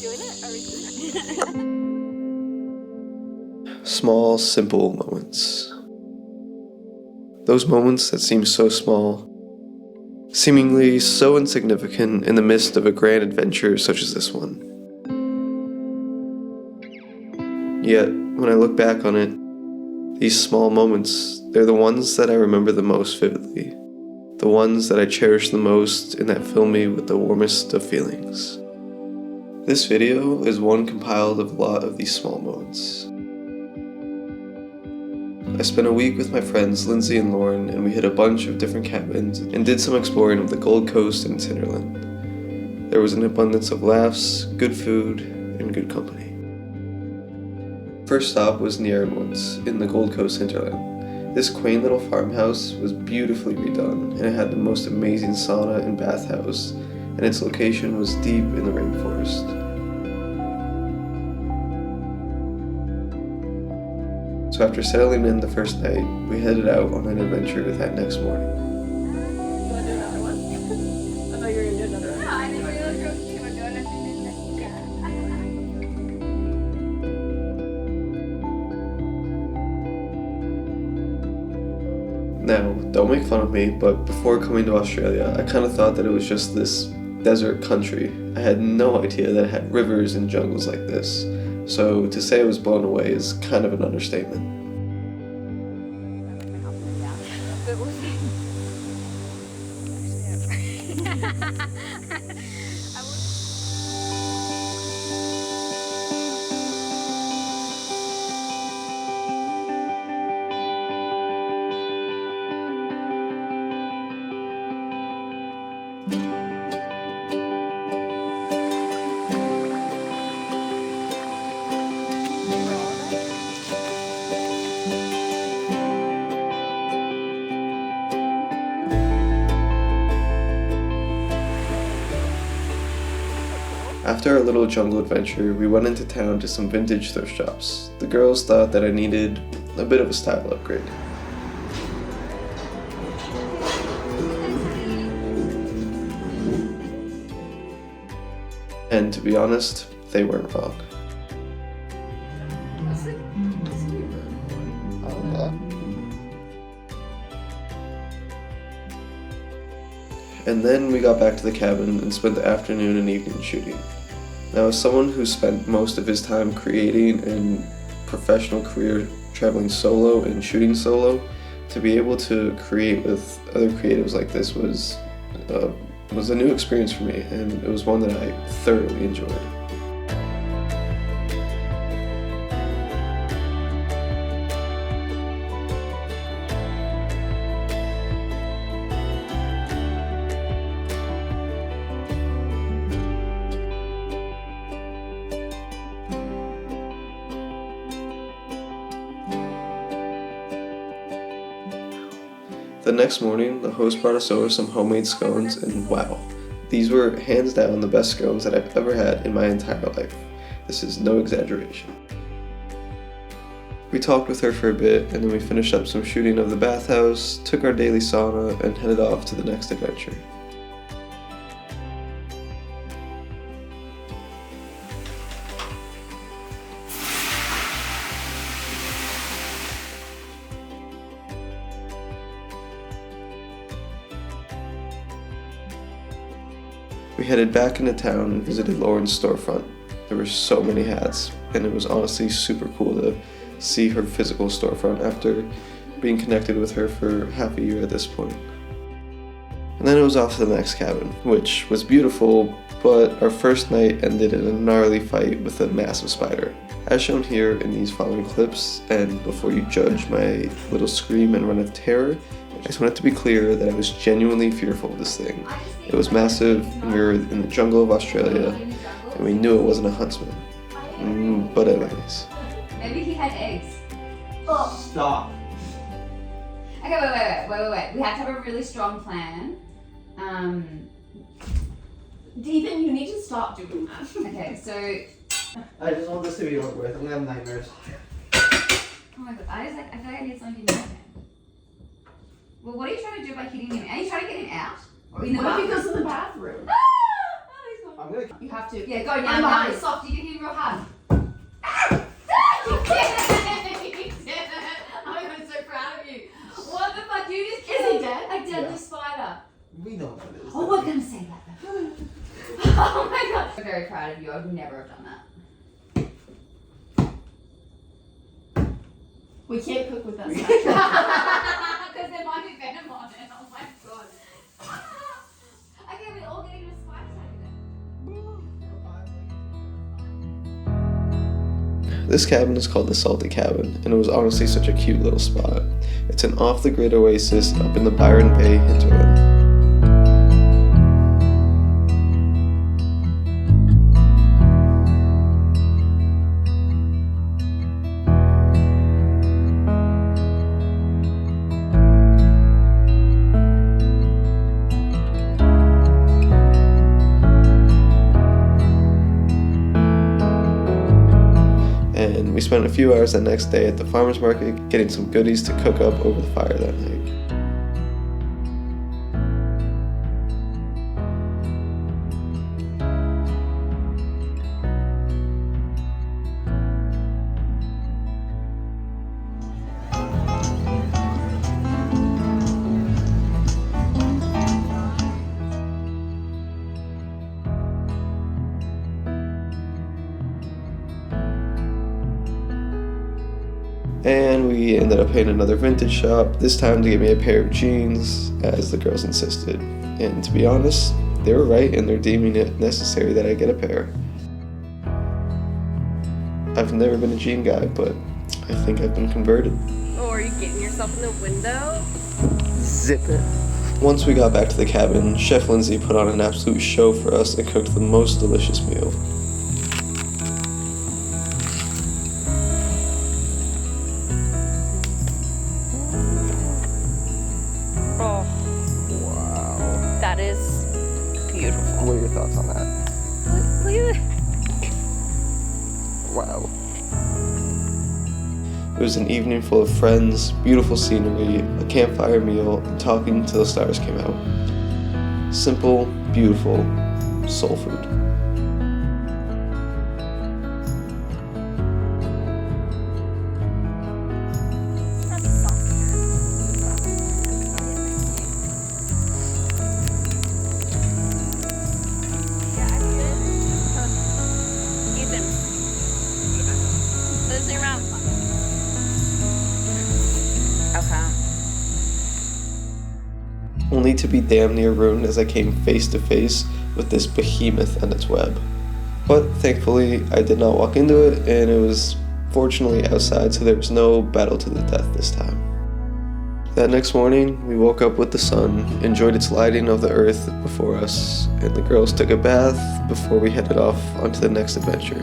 doing it? Are we doing it? Small, simple moments. Those moments that seem so small, seemingly so insignificant in the midst of a grand adventure such as this one. Yet, when I look back on it, these small moments, they're the ones that I remember the most vividly. The ones that I cherish the most and that fill me with the warmest of feelings. This video is one compiled of a lot of these small moments. I spent a week with my friends Lindsey and Lauren, and we hit a bunch of different cabins and did some exploring of the Gold Coast and Tinderland. There was an abundance of laughs, good food, and good company. First stop was near Eagan in the Gold Coast hinterland. This quaint little farmhouse was beautifully redone, and it had the most amazing sauna and bathhouse, and its location was deep in the rainforest. So after settling in the first night, we headed out on an adventure that next morning. You want to do another one? I thought you were going to do another one. No, I didn't really look you were doing it. Now, don't make fun of me, but before coming to Australia, I kind of thought that it was just this desert country. I had no idea that it had rivers and jungles like this. So to say I was blown away is kind of an understatement. After our little jungle adventure, we went into town to some vintage thrift shops. The girls thought that I needed a bit of a style upgrade. And to be honest, they weren't wrong. And then we got back to the cabin and spent the afternoon and evening shooting. Now, as someone who spent most of his time creating and professional career traveling solo and shooting solo, to be able to create with other creatives like this was a new experience for me, and it was one that I thoroughly enjoyed. The next morning, the host brought us over some homemade scones, and wow, these were hands down the best scones that I've ever had in my entire life. This is no exaggeration. We talked with her for a bit, and then we finished up some shooting of the bathhouse, took our daily sauna, and headed off to the next adventure. We headed back into town and visited Lauren's storefront. There were so many hats, and it was honestly super cool to see her physical storefront after being connected with her for half a year at this point. And then it was off to the next cabin, which was beautiful, but our first night ended in a gnarly fight with a massive spider. As shown here in these following clips, and before you judge my little scream and run of terror, I just want it to be clear that I was genuinely fearful of this thing. It was massive, and we were in the jungle of Australia, and we knew it wasn't a huntsman. But anyways. Maybe he had eggs. Oh. Stop. Okay, wait. We have to have a really strong plan. Deepan, you need to stop doing that. Okay, so... I just want this to be over with. I'm gonna have nightmares. Oh my god, I feel like I need something to do. Well, what are you trying to do by hitting him? Are you trying to get him out? Or in the What if he bathroom? goes in the bathroom? Oh, he's gone. I'm gonna. You have to. Yeah, go now. Now it's soft. You can give him real hard. You did it! You did it! I'm so proud of you. What the fuck? You just killed a deadly spider. We know what it is. Oh, we're gonna say that though. Oh my god. I'm very proud of you. I would never have done that. We can't cook with us. Because there might be venom on it. Oh my god. Okay, we're all getting a spider tag then. This cabin is called the Salty Cabin, and it was honestly such a cute little spot. It's an off-the-grid oasis up in the Byron Bay hinterland. And we spent a few hours the next day at the farmer's market getting some goodies to cook up over the fire that night. And we ended up hitting another vintage shop, this time to get me a pair of jeans, as the girls insisted. And to be honest, they were right in their deeming it necessary that I get a pair. I've never been a jean guy, but I think I've been converted. Oh, are you getting yourself in the window? Zip it. Once we got back to the cabin, Chef Lindsey put on an absolute show for us and cooked the most delicious meal. Oh, wow. That is beautiful. What are your thoughts on that? Look at it. Wow. It was an evening full of friends, beautiful scenery, a campfire meal, and talking till the stars came out. Simple, beautiful, soul food. Ethan. Let's zoom out. Okay. Only to be damn near ruined as I came face to face with this behemoth and its web. But thankfully, I did not walk into it, and it was fortunately outside, so there was no battle to the death this time. That next morning, we woke up with the sun, enjoyed its lighting of the earth before us, and the girls took a bath before we headed off onto the next adventure.